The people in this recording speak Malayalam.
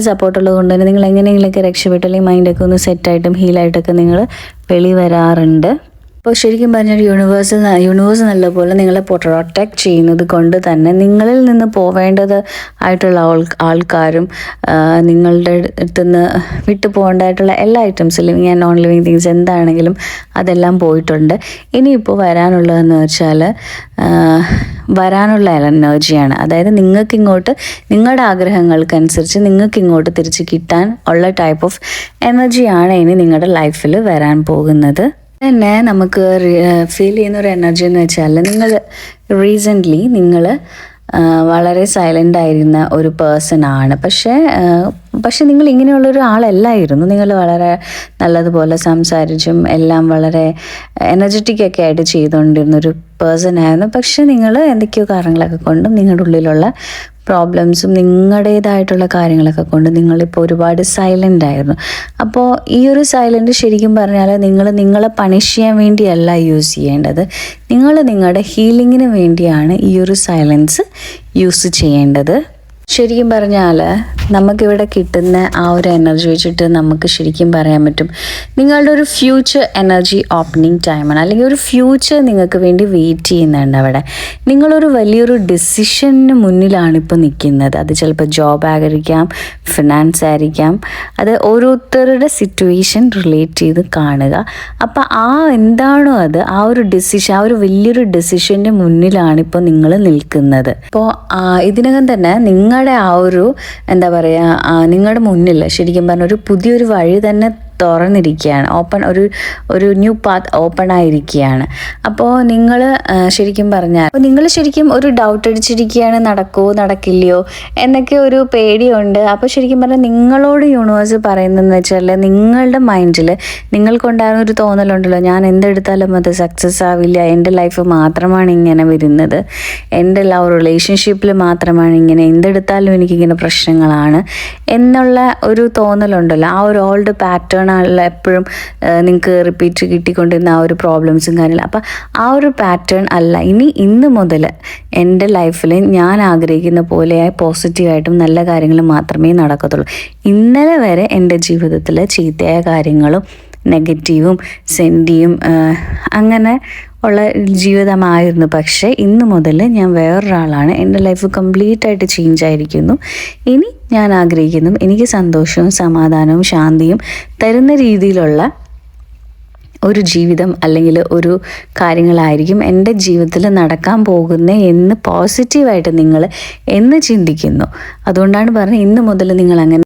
സപ്പോർട്ട് ഉള്ളത് കൊണ്ട് തന്നെ നിങ്ങൾ എങ്ങനെയെങ്കിലുമൊക്കെ രക്ഷപ്പെട്ടു അല്ലെങ്കിൽ മൈൻഡൊക്കെ ഒന്ന് സെറ്റായിട്ടും ഹീലായിട്ടൊക്കെ നിങ്ങൾ വെളി വരാറുണ്ട്. അപ്പോൾ ശരിക്കും പറഞ്ഞാൽ യൂണിവേഴ്സ് നല്ലപോലെ നിങ്ങളെ പ്രൊട്ടക്റ്റ് ചെയ്യുന്നത് കൊണ്ട് തന്നെ നിങ്ങളിൽ നിന്ന് പോവേണ്ടത് ആയിട്ടുള്ള ആൾക്കാരും നിങ്ങളുടെ അടുത്തുനിന്ന് വിട്ടു പോകേണ്ടതായിട്ടുള്ള എല്ലാ items living and non living things എന്താണെങ്കിലും അതെല്ലാം പോയിട്ടുണ്ട്. ഇനിയിപ്പോൾ വരാനുള്ളതെന്ന് വെച്ചാൽ വരാനുള്ള എനർജിയാണ്. അതായത് നിങ്ങൾക്ക് ഇങ്ങോട്ട് നിങ്ങളുടെ ആഗ്രഹങ്ങൾക്കനുസരിച്ച് നിങ്ങൾക്ക് ഇങ്ങോട്ട് തിരിച്ച് കിട്ടാൻ ഉള്ള ടൈപ്പ് ഓഫ് എനർജിയാണ് ഇനി നിങ്ങളുടെ ലൈഫിൽ വരാൻ പോകുന്നത്. തന്നെ നമുക്ക് ഫീൽ ചെയ്യുന്ന ഒരു എനർജി എന്ന് വെച്ചാൽ നിങ്ങൾ റീസെൻ്റ്ലി നിങ്ങൾ വളരെ സൈലൻ്റ് ആയിരുന്ന ഒരു പേഴ്സൺ ആണ്. പക്ഷേ നിങ്ങൾ ഇങ്ങനെയുള്ളൊരു ആളല്ലായിരുന്നു. നിങ്ങൾ വളരെ നല്ലതുപോലെ സംസാരിച്ചും എല്ലാം വളരെ എനർജറ്റിക് ഒക്കെ ആയിട്ട് ചെയ്തുകൊണ്ടിരുന്നൊരു പേഴ്സൺ ആയിരുന്നു. പക്ഷെ നിങ്ങൾ എന്തൊക്കെയോ കാരണങ്ങളൊക്കെ കൊണ്ടും നിങ്ങളുടെ ഉള്ളിലുള്ള പ്രോബ്ലംസും നിങ്ങളുടേതായിട്ടുള്ള കാര്യങ്ങളൊക്കെ കൊണ്ട് നിങ്ങളിപ്പോൾ ഒരുപാട് സൈലൻ്റ് ആയിരുന്നു. അപ്പോൾ ഈ ഒരു സൈലൻ്റ് ശരിക്കും പറഞ്ഞാൽ നിങ്ങളെ പണിഷ് ചെയ്യാൻ വേണ്ടിയല്ല യൂസ് ചെയ്യേണ്ടത്. നിങ്ങൾ നിങ്ങളുടെ ഹീലിങ്ങിന് വേണ്ടിയാണ് ഈ ഒരു സൈലൻസ് യൂസ് ചെയ്യേണ്ടത്. ശരിക്കും പറഞ്ഞാൽ നമുക്കിവിടെ കിട്ടുന്ന ആ ഒരു എനർജി വെച്ചിട്ട് നമുക്ക് ശരിക്കും പറയാൻ പറ്റും നിങ്ങളുടെ ഒരു ഫ്യൂച്ചർ എനർജി ഓപ്പണിംഗ് ടൈമാണ്. അല്ലെങ്കിൽ ഒരു ഫ്യൂച്ചർ നിങ്ങൾക്ക് വേണ്ടി വെയിറ്റ് ചെയ്യുന്നുണ്ട് അവിടെ. നിങ്ങളൊരു വലിയൊരു ഡിസിഷന് മുന്നിലാണ് ഇപ്പോൾ നിൽക്കുന്നത്. അത് ചിലപ്പോൾ ജോബ് ആയിരിക്കാം, ഫിനാൻസ് ആയിരിക്കാം, അത് ഓരോരുത്തരുടെ സിറ്റുവേഷൻ റിലേറ്റ് ചെയ്ത് കാണുക. അപ്പോൾ എന്താണോ അത് ആ ഒരു ഡിസിഷൻ, ആ ഒരു വലിയൊരു ഡിസിഷൻ്റെ മുന്നിലാണ് ഇപ്പോൾ നിങ്ങൾ നിൽക്കുന്നത്. അപ്പോൾ ഇതിനകം തന്നെ നിങ്ങളുടെ ആ ഒരു എന്താ പറയുക, നിങ്ങളുടെ മുന്നിൽ ശരിക്കും പറഞ്ഞാൽ ഒരു പുതിയൊരു വഴി തന്നെ തുറന്നിരിക്കുകയാണ്. ഒരു ന്യൂ പാത്ത് ഓപ്പൺ ആയിരിക്കുകയാണ്. അപ്പോൾ നിങ്ങൾ ശരിക്കും പറഞ്ഞാൽ നിങ്ങൾ ശരിക്കും ഒരു ഡൗട്ട് അടിച്ചിരിക്കുകയാണ്, നടക്കുമോ നടക്കില്ലയോ എന്നൊക്കെ ഒരു പേടിയുണ്ട്. അപ്പോൾ ശരിക്കും പറഞ്ഞാൽ നിങ്ങളോട് യൂണിവേഴ്സ് പറയുന്നതെന്ന് വെച്ചാൽ നിങ്ങളുടെ മൈൻഡിൽ നിങ്ങൾക്കുണ്ടാകുന്ന ഒരു തോന്നലുണ്ടല്ലോ, ഞാൻ എന്തെടുത്താലും അത് സക്സസ് ആവില്ല, എൻ്റെ ലൈഫ് മാത്രമാണ് ഇങ്ങനെ വരുന്നത്, എൻ്റെ ലവ് റിലേഷൻഷിപ്പിൽ മാത്രമാണ് ഇങ്ങനെ, എന്തെടുത്താലും എനിക്കിങ്ങനെ പ്രശ്നങ്ങളാണ് എന്നുള്ള ഒരു തോന്നലുണ്ടല്ലോ. ആ ഒരു ഓൾഡ് പാറ്റേൺ എപ്പോഴും നിങ്ങൾക്ക് റിപ്പീറ്റ് കിട്ടിക്കൊണ്ടിരുന്ന ആ ഒരു പ്രോബ്ലംസും കാര്യങ്ങളും. അപ്പം ആ ഒരു പാറ്റേൺ അല്ല ഇന്ന് മുതൽ എൻ്റെ ലൈഫിൽ ഞാൻ ആഗ്രഹിക്കുന്ന പോലെ പോസിറ്റീവായിട്ടും നല്ല കാര്യങ്ങളും മാത്രമേ നടക്കത്തുള്ളൂ. ഇന്നലെ വരെ എൻ്റെ ജീവിതത്തിൽ ചീത്തയായ കാര്യങ്ങളും നെഗറ്റീവും സെൻറ്റിയും അങ്ങനെ ഉള്ള ജീവിതമായിരുന്നു. പക്ഷേ ഇന്ന് മുതൽ ഞാൻ വേറൊരാളാണ്. എൻ്റെ ലൈഫ് കംപ്ലീറ്റ് ആയിട്ട് ചേഞ്ച് ആയിരിക്കുന്നു. ഇനി ഞാൻ ആഗ്രഹിക്കുന്നു എനിക്ക് സന്തോഷവും സമാധാനവും ശാന്തിയും തരുന്ന രീതിയിലുള്ള ഒരു ജീവിതം അല്ലെങ്കിൽ ഒരു കാര്യങ്ങളായിരിക്കും എൻ്റെ ജീവിതത്തിൽ നടക്കാൻ പോകുന്നത് എന്ന് പോസിറ്റീവായിട്ട് നിങ്ങൾ എന്ന് ചിന്തിക്കുന്നു. അതുകൊണ്ടാണ് പറഞ്ഞത് ഇന്ന് മുതൽ നിങ്ങൾ അങ്ങനെ